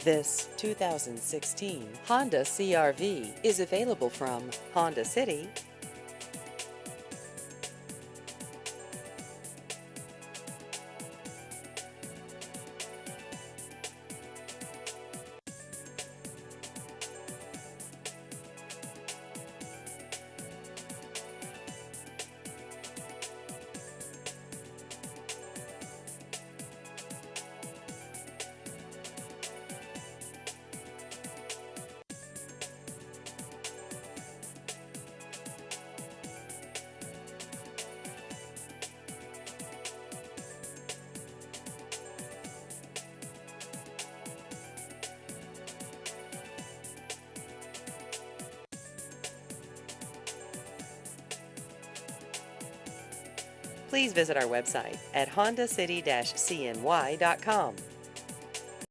This 2016 Honda CR-V is available from Honda City. Please visit our website at hondacity-cny.com.